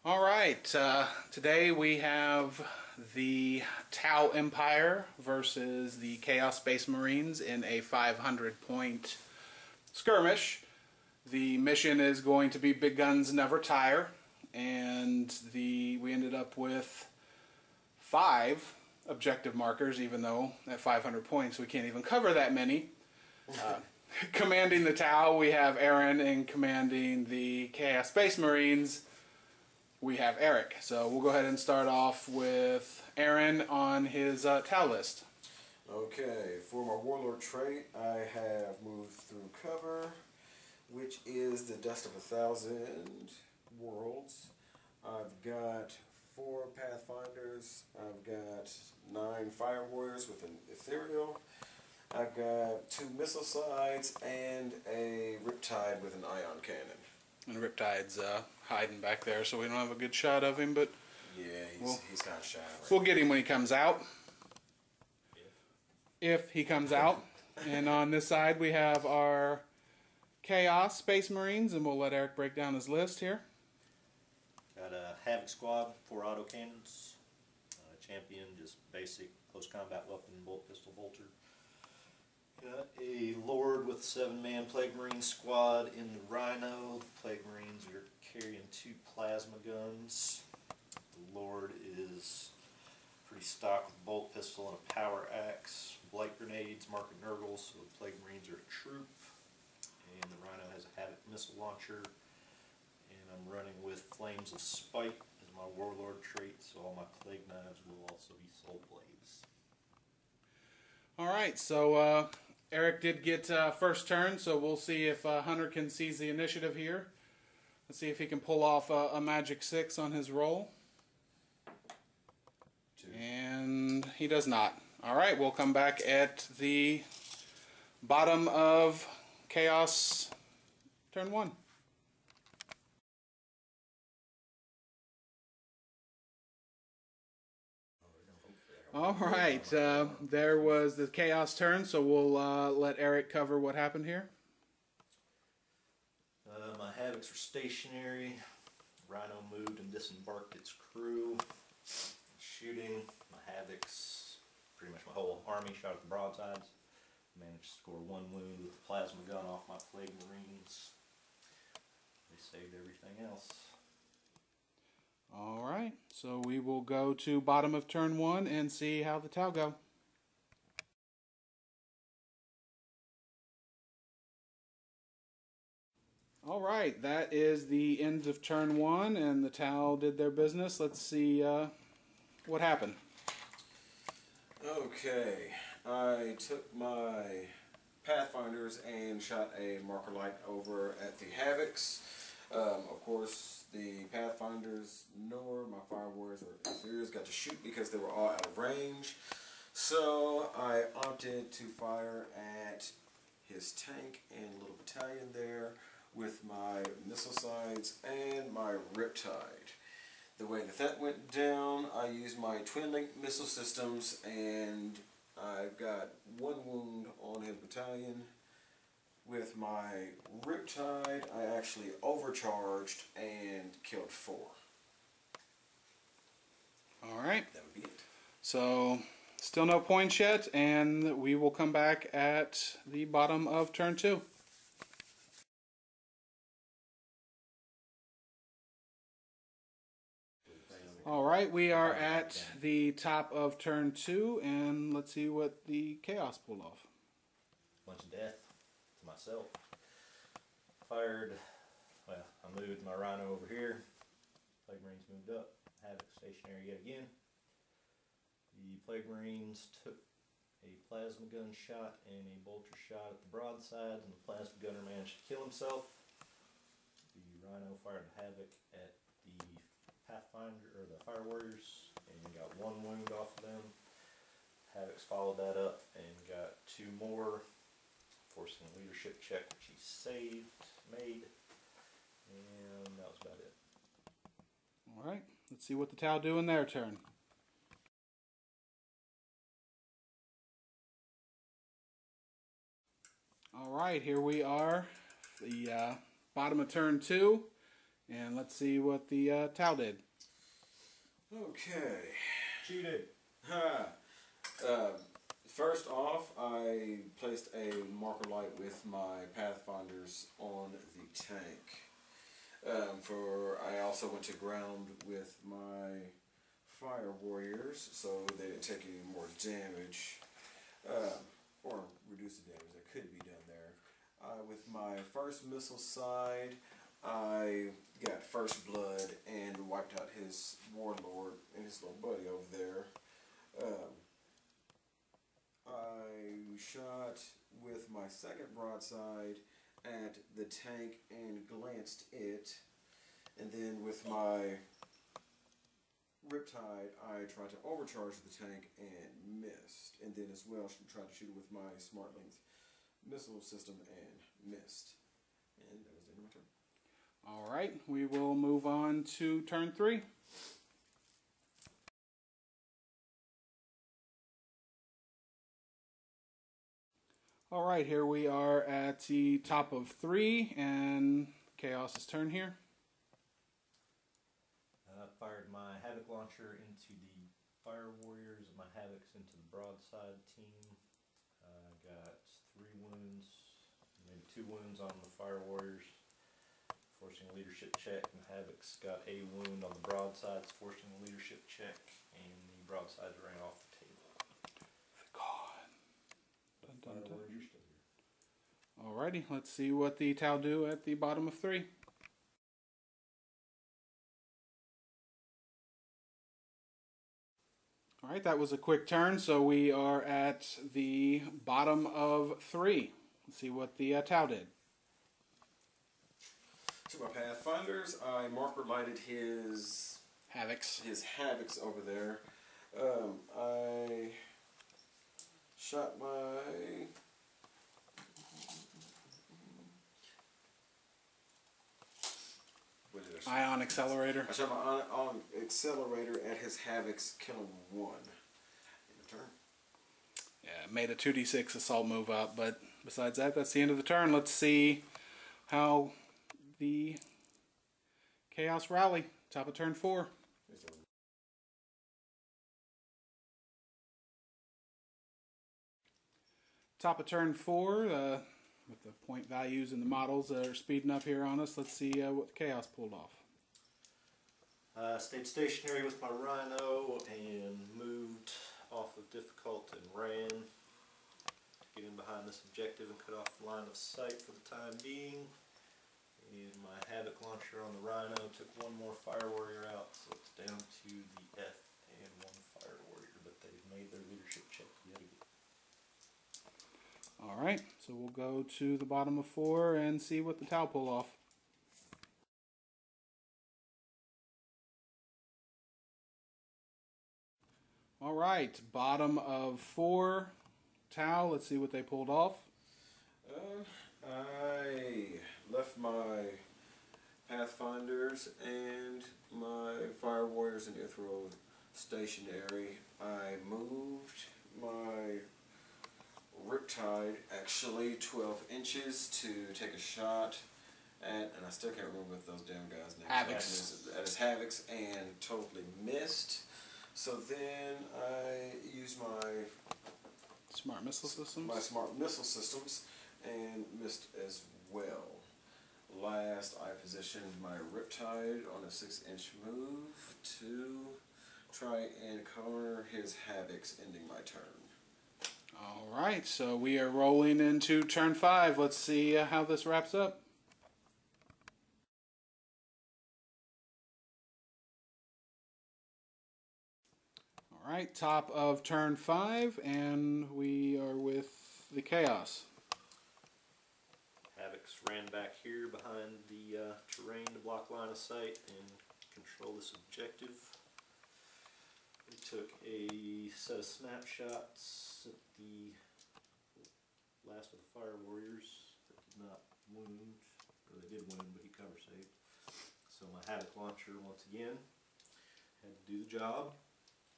All right, today we have the Tau Empire versus the Chaos Space Marines in a 500-point skirmish. The mission is going to be Big Guns Never Tire, and we ended up with 5 objective markers, even though at 500 points we can't even cover that many. Commanding the Tau, we have Aaron, and commanding the Chaos Space Marines, we have Eric. So we'll go ahead and start off with Aaron on his Tau list. Okay, for my Warlord trait, I have moved through cover, which is the Dust of 1,000 Worlds. I've got 4 Pathfinders. I've got 9 Fire Warriors with an Ethereal. I've got 2 Missile Sides and a Riptide with an Ion Cannon. And Riptide's hiding back there, so we don't have a good shot of him, but yeah, he's kind of shy. Right? We'll get him when he comes out. If he comes out. And on this side we have our Chaos Space Marines, and we'll let Eric break down his list here. Got a Havoc Squad, 4 autocannons. Champion, just basic close combat weapon, bolt pistol bolter. Got a Lord with 7-man Plague Marine squad in the Rhino. The Plague Marines are carrying 2 plasma guns. The Lord is pretty stock with bolt pistol and a power axe. Blight grenades, market nurgles, so the Plague Marines are a troop. And the Rhino has a Havoc missile launcher. And I'm running with Flames of Spite as my Warlord trait, so all my Plague Knives will also be Soul Blades. Alright, so Eric did get first turn, so we'll see if Hunter can seize the initiative here. Let's see if he can pull off a magic 6 on his roll. 2. And he does not. Alright, we'll come back at the bottom of Chaos turn 1. Alright, there was the Chaos turn, so we'll let Eric cover what happened here. My Havocs were stationary. Rhino moved and disembarked its crew. Shooting. My Havocs, pretty much my whole army, shot at the broadsides. Managed to score 1 wound with a plasma gun off my Plague Marines. They saved everything else. Alright, so we will go to bottom of turn 1 and see how the Tau go. Alright, that is the end of turn 1, and the Tau did their business. Let's see what happened. Okay, I took my Pathfinders and shot a marker light over at the Havocs. Of course, the Pathfinders nor my Fire Warriors or Ethereals got to shoot because they were all out of range. So I opted to fire at his tank and little battalion there with my Missile Sides and my Riptide. The way that went down, I used my Twin Link missile systems, and I got 1 wound on his battalion. With my Riptide, I actually overcharged and killed 4. Alright. That would be it. So, still no points yet, and we will come back at the bottom of turn 2. Alright, we are at the top of turn 2, and let's see what the Chaos pulled off. Bunch of death to myself. Fired, well, I moved my Rhino over here. Plague Marines moved up. Havoc stationary yet again. The Plague Marines took a plasma gun shot and a bolter shot at the broadside, and the plasma gunner managed to kill himself. The Rhino fired Havoc at the Pathfinder, or the Fire Warriors, and got 1 wound off of them. Havocs followed that up and got 2 more, forcing a leadership check, which he made, and that was about it. Alright, let's see what the Tau do in their turn. Alright, here we are, the bottom of turn 2, And let's see what the Tau did. Okay. Cheated. Ha. First off, I placed a marker light with my pathfinders on the tank. I also went to ground with my fire warriors, so they didn't take any more damage, or reduce the damage that could be done there. With my first missile side, I got first blood and wiped out his warlord and his little buddy over there. I shot with my second broadside at the tank and glanced it, and then with my Riptide I tried to overcharge the tank and missed, and then as well tried to shoot it with my Smart Length missile system and missed. And that was the end of my turn. Alright, we will move on to turn 3. Alright, here we are at the top of 3, and Chaos's turn here. I fired my Havoc launcher into the Fire Warriors and my Havocs into the Broadside team. Got 3 wounds, maybe 2 wounds on the Fire Warriors, forcing a leadership check, and Havocs got a wound on the Broadsides, forcing a leadership check, and the Broadsides ran off the table. Dun, dun, dun. Fire Warriors are still here. Alrighty, let's see what the Tau do at the bottom of 3. Alright, that was a quick turn, so we are at the bottom of 3. Let's see what the Tau did. To my Pathfinders, I marker lighted his Havocs. Havocs over there. I shot my what did I shoot? Ion Accelerator. I shot my on accelerator at his Havocs, killing 1. In turn. Yeah, made a 2d6 assault move up, but besides that, that's the end of the turn. Let's see how the Chaos rally. Top of turn 4. Top of turn 4, with the point values and the models that are speeding up here on us. Let's see what the Chaos pulled off. Stayed stationary with my Rhino and moved off of difficult and ran to get in behind this objective and cut off the line of sight for the time being. And my Havoc launcher on the Rhino took 1 more Fire Warrior out, so it's down to the F and 1 Fire Warrior, but they've made their leadership check yet again. Alright, so we'll go to the bottom of 4 and see what the Tau pull off. Alright, bottom of 4, Tau, let's see what they pulled off. I left my Pathfinders and my Fire Warriors in Ithro stationary. I moved my Riptide actually 12 inches to take a shot at, and I still can't remember what those damn guys' names Havocs. At his Havocs, and totally missed. So then I used my Smart Missile Systems. My Smart Missile Systems and missed as well. Last, I positioned my Riptide on a 6-inch move to try and counter his Havocs, ending my turn. Alright, so we are rolling into turn 5. Let's see how this wraps up. Alright, top of turn 5, and we are with the Chaos. Havocs ran back here behind the terrain to block line of sight and control this objective. We took a set of snapshots at the last of the Fire Warriors that did not wound, or they did wound, but he cover saved. So my Havoc launcher once again had to do the job.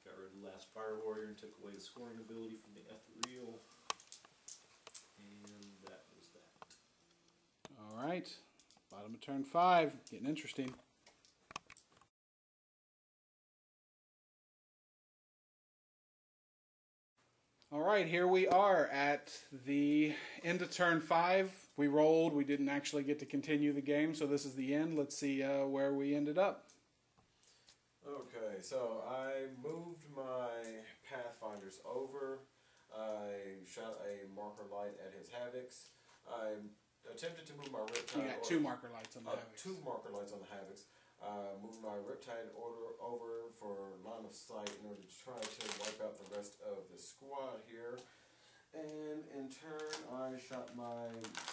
Got rid of the last Fire Warrior and took away the scoring ability from the Ethereal. And that was that. Alright, Bottom of turn 5, getting interesting. All right, here we are at the end of turn 5. We rolled. We didn't actually get to continue the game, so this is the end. Let's see where we ended up. Okay, so I moved my Pathfinders over. I shot a marker light at his Havocs. I attempted to move my Riptide. You got 2 marker lights on the Havocs. 2 marker lights on the Havocs. Moved my Riptide order over for line of sight in order to try to wipe out the rest of the squad here. And in turn, I shot my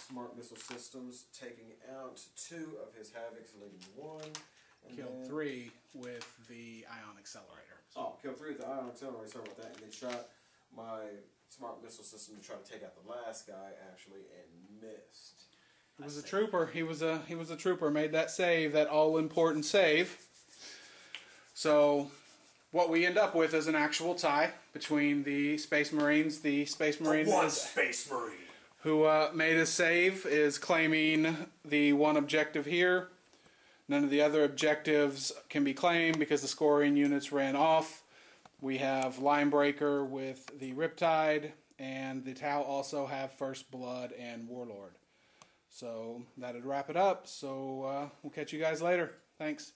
smart missile systems, taking out 2 of his Havocs, leaving 1. And Killed 3 with the ion accelerator. Oh, killed 3 with the ion accelerator, sorry about that. And then shot my smart missile system to try to take out the last guy, actually, and missed. He was a trooper. He was a trooper. Made that save, that all-important save. So what we end up with is an actual tie between the Space Marines. The Space Marine Space Marine who made a save is claiming the 1 objective here. None of the other objectives can be claimed because the scoring units ran off. We have Linebreaker with the Riptide, and the Tau also have First Blood and Warlord. So that'd wrap it up. So we'll catch you guys later. Thanks.